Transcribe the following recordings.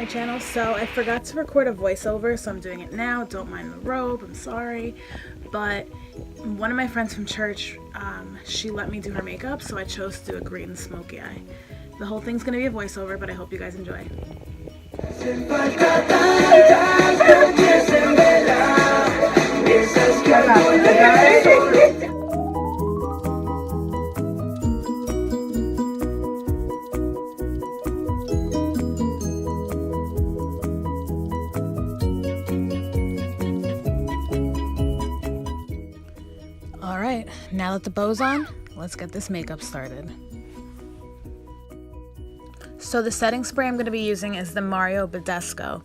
my channel. So I forgot to record a voiceover, so I'm doing it now. Don't mind the robe, I'm sorry. But one of my friends from church, she let me do her makeup, so I chose to do a green smoky eye. The whole thing's gonna be a voiceover, but I hope you guys enjoy. Alright, now that the bow's on, let's get this makeup started. So the setting spray I'm going to be using is the badescu.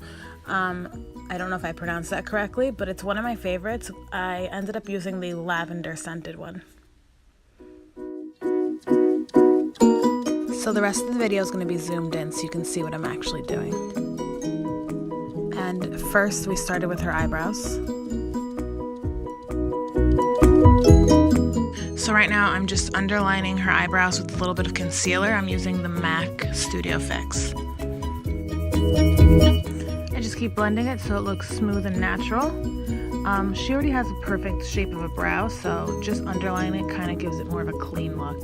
I don't know if I pronounced that correctly, but it's one of my favorites. I ended up using the lavender scented one. So the rest of the video is going to be zoomed in so you can see what I'm actually doing. And first we started with her eyebrows. So right now I'm just underlining her eyebrows with a little bit of concealer. I'm using the MAC Studio Fix. I just keep blending it so it looks smooth and natural. She already has a perfect shape of a brow, so just underlining it kind of gives it more of a clean look.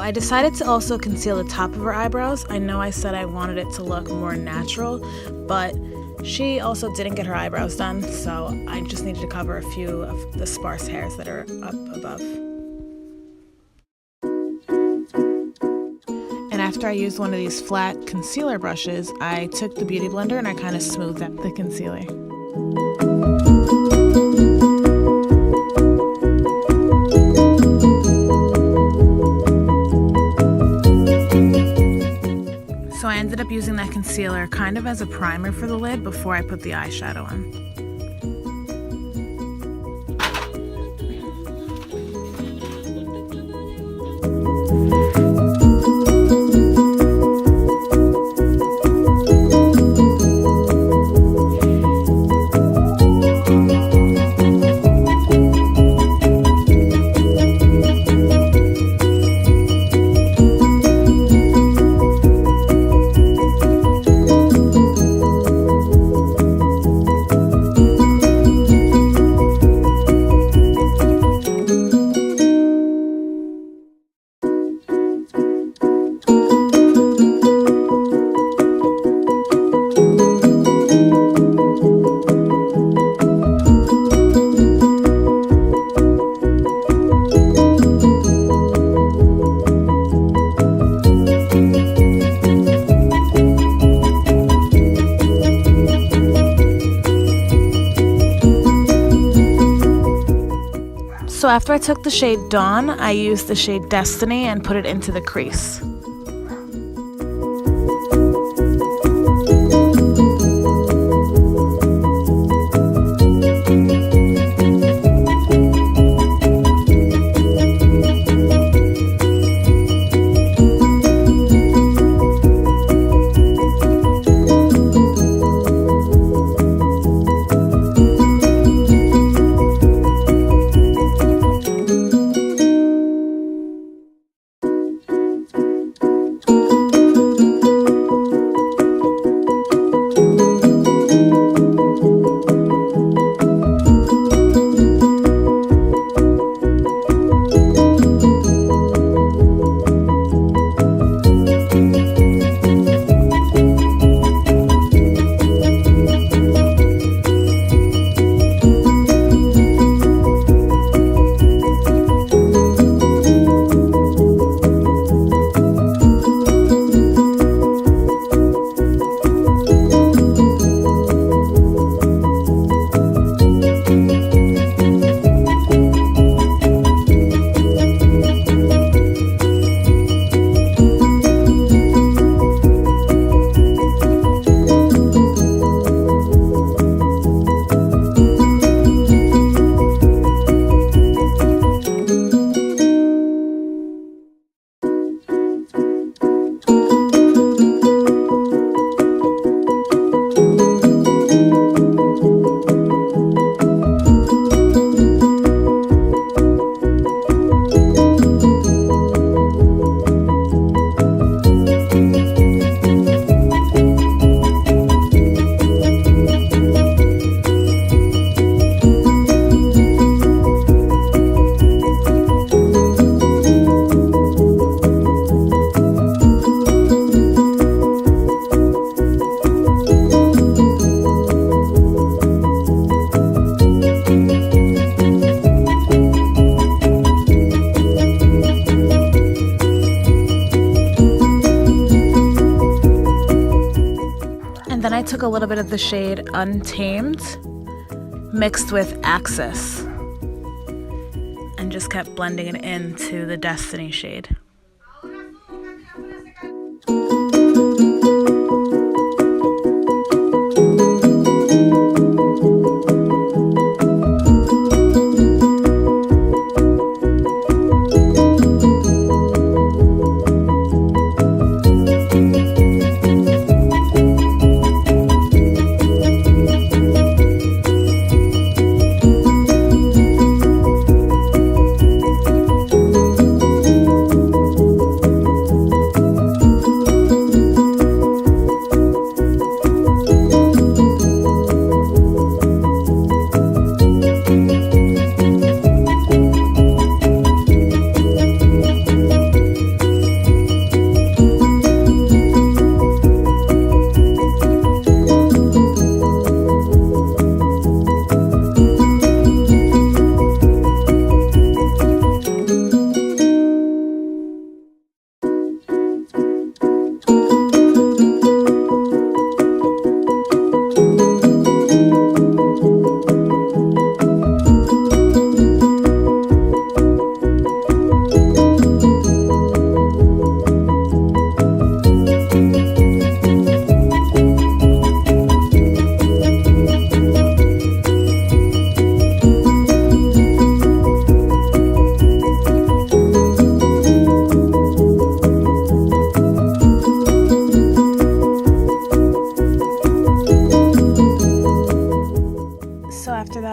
I decided to also conceal the top of her eyebrows. I know I said I wanted it to look more natural, but she also didn't get her eyebrows done, so I just needed to cover a few of the sparse hairs that are up above. And after I used one of these flat concealer brushes, I took the Beauty Blender and I kind of smoothed out the concealer. So I ended up using that concealer kind of as a primer for the lid before I put the eyeshadow on. So after I took the shade Dawn, I used the shade Destiny and put it into the crease. took a little bit of the shade Untamed mixed with Axis and just kept blending it into the Destiny shade.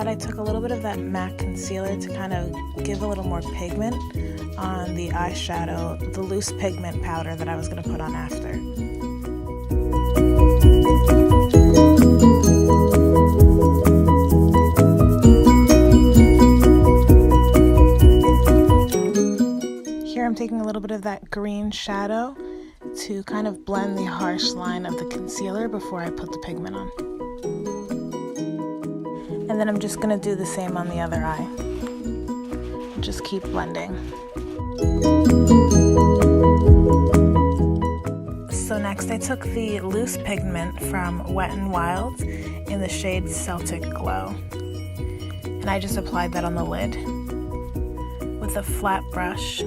I took a little bit of that matte concealer to kind of give a little more pigment on the eyeshadow, the loose pigment powder that I was going to put on after. Here I'm taking a little bit of that green shadow to kind of blend the harsh line of the concealer before I put the pigment on. And then I'm just going to do the same on the other eye. Just keep blending. So next I took the loose pigment from Wet n Wild in the shade Celtic Glow. And I just applied that on the lid with a flat brush.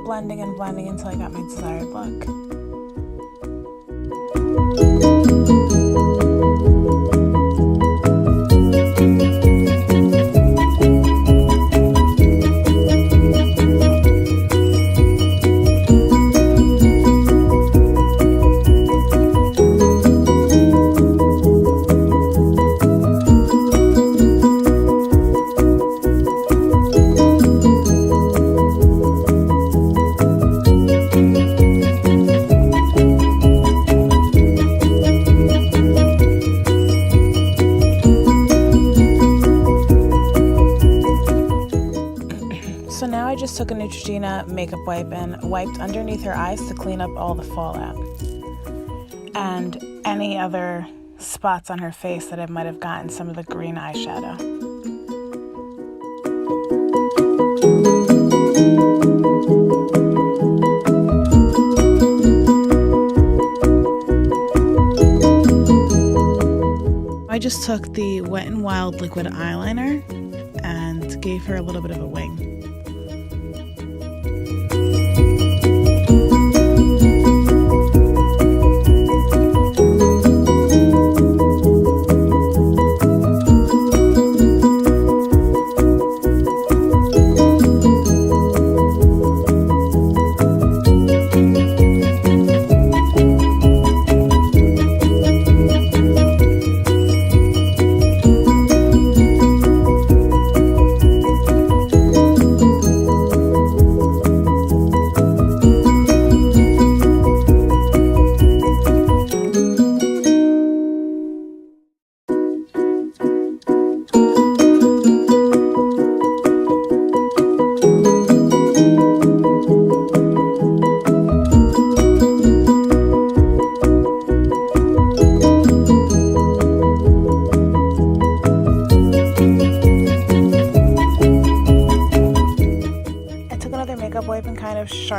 Blending and blending until I got my desired look. So now I just took a Neutrogena makeup wipe and wiped underneath her eyes to clean up all the fallout and any other spots on her face that I might have gotten some of the green eyeshadow. I just took the Wet n Wild liquid eyeliner and gave her a little bit of a wing.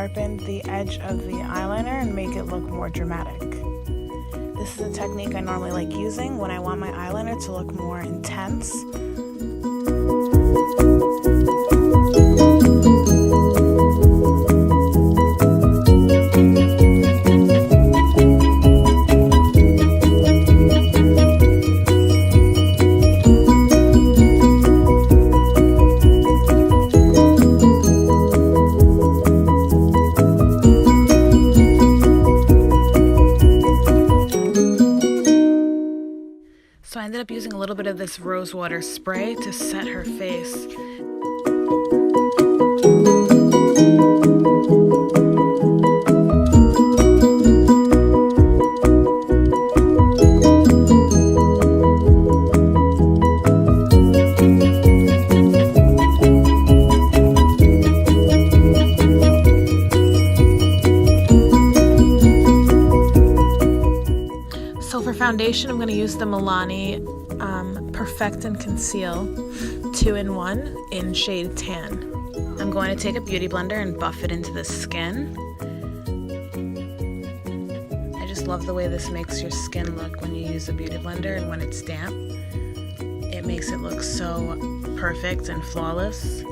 sharpen the edge of the eyeliner and make it look more dramatic. This is a technique I normally like using when I want my eyeliner to look more intense. So I ended up using a little bit of this rose water spray to set her face. So for foundation, I'm going to use the Milani Perfect and Conceal 2-in-1 in shade Tan. I'm going to take a beauty blender and buff it into the skin. I just love the way this makes your skin look when you use a beauty blender, and when it's damp, it makes it look so perfect and flawless.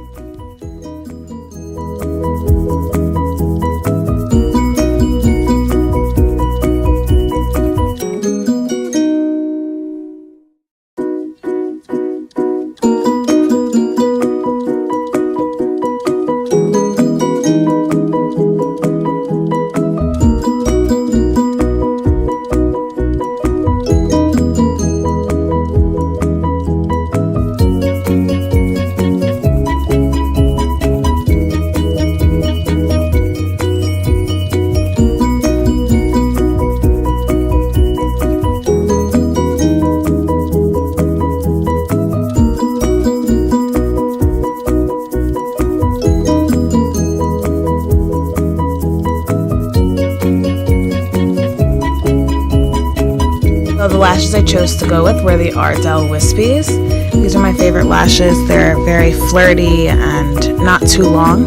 The lashes I chose to go with were the Ardell Wispies. These are my favorite lashes. They're very flirty and not too long.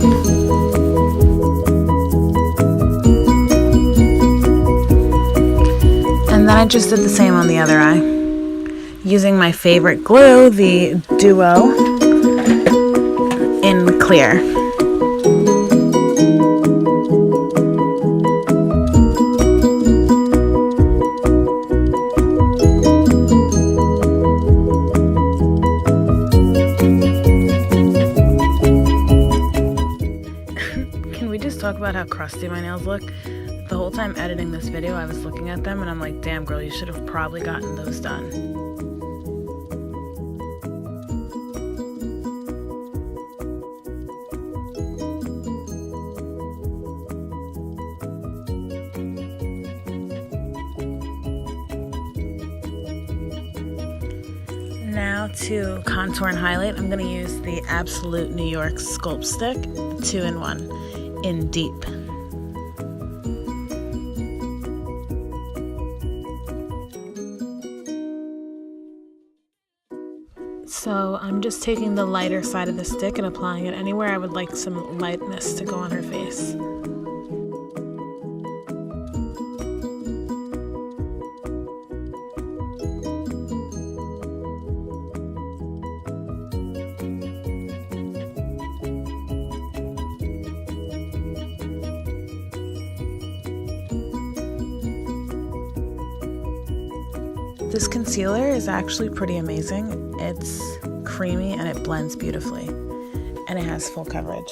And then I just did the same on the other eye. Using my favorite glue, the Duo in clear. Talk about how crusty my nails look. The whole time editing this video, I was looking at them and I'm like, damn girl, you should have probably gotten those done. Now to contour and highlight, I'm going to use the Absolute New York Sculpt Stick 2-in-1 in Deep. So I'm just taking the lighter side of the stick and applying it anywhere I would like some lightness to go on her face. This concealer is actually pretty amazing. It's creamy and it blends beautifully, and it has full coverage.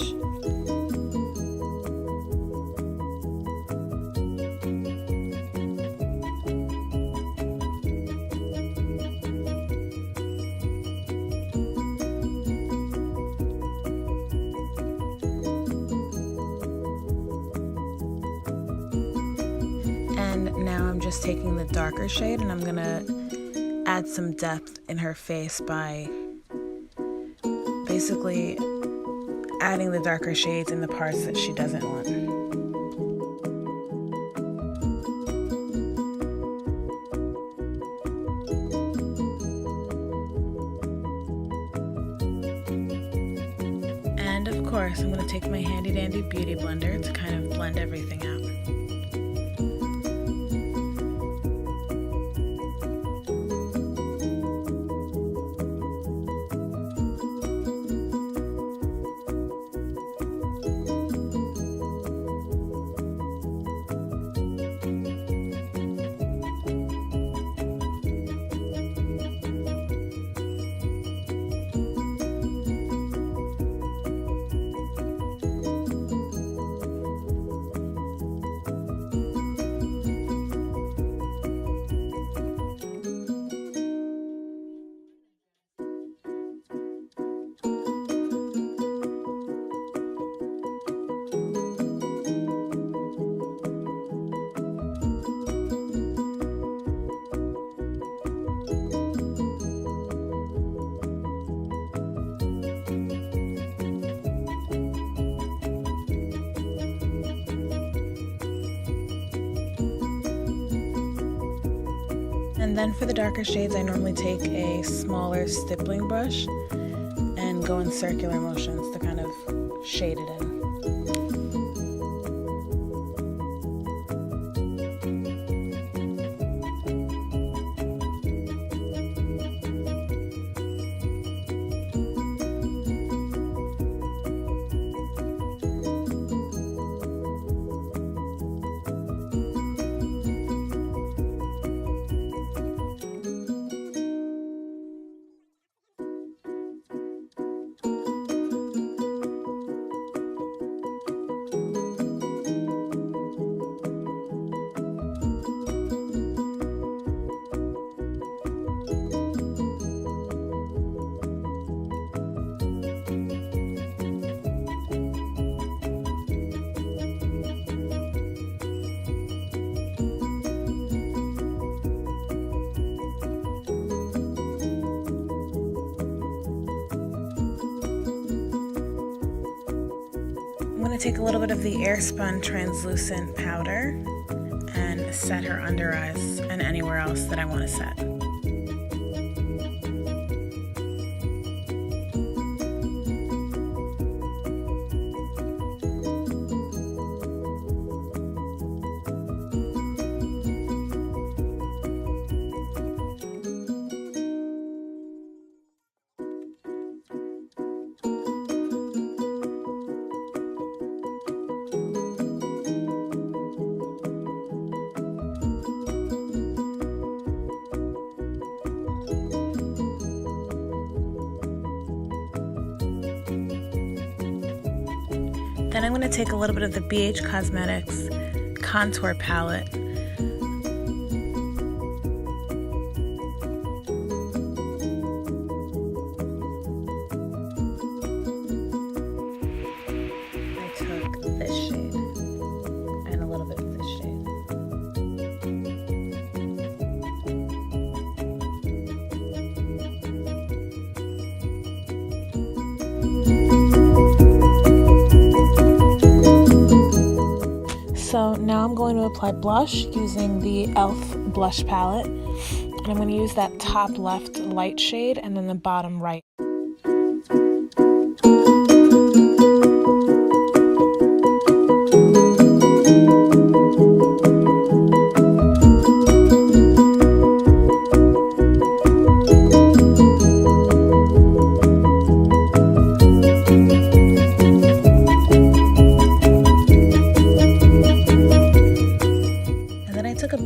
And now I'm just taking the darker shade and I'm gonna add some depth in her face by basically adding the darker shades in the parts that she doesn't want. And of course, I'm going to take my handy dandy beauty blender to kind of blend everything out. And then for the darker shades, I normally take a smaller stippling brush and go in circular motions to kind of shade it in. I'm going to take a little bit of the Airspun translucent powder and set her under eyes and anywhere else that I want to set. Then I'm going to take a little bit of the BH Cosmetics contour palette . I took this shade and a little bit of this shade. So now I'm going to apply blush using the e.l.f. blush palette, and I'm going to use that top left light shade and then the bottom right.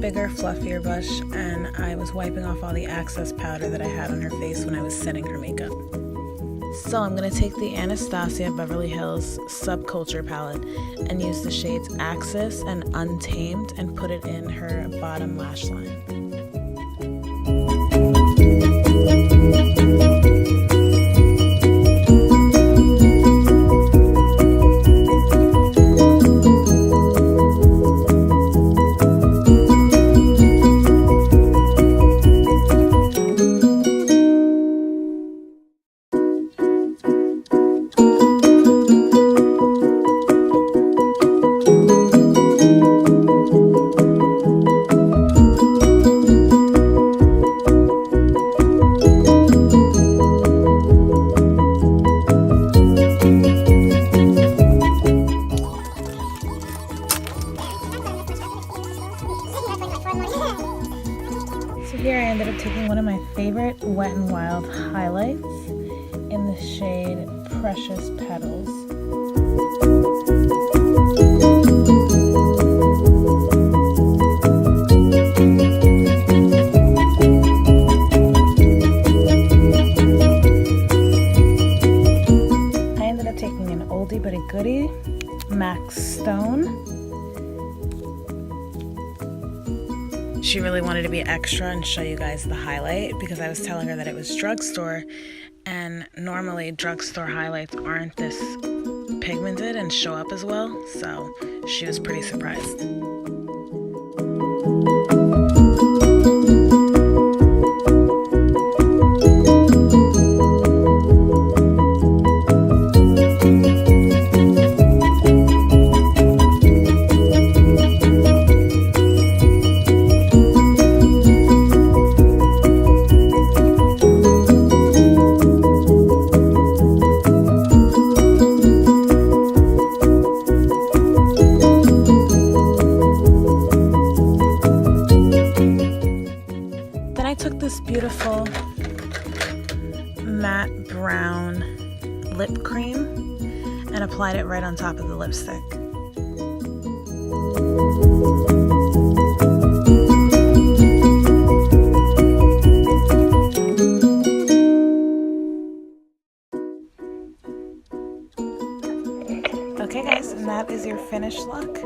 Bigger, fluffier brush, and I was wiping off all the excess powder that I had on her face when I was setting her makeup. So I'm going to take the Anastasia Beverly Hills Subculture palette and use the shades Axis and Untamed and put it in her bottom lash line. So here I ended up taking one of my favorite Wet n Wild highlights in the shade Precious Petals. I ended up taking an oldie but a goodie, Max Stone. She really wanted to be extra and show you guys the highlight because I was telling her that it was drugstore, and normally drugstore highlights aren't this pigmented and show up as well, so she was pretty surprised. This beautiful matte brown lip cream and applied it right on top of the lipstick. Okay guys, and that is your finished look.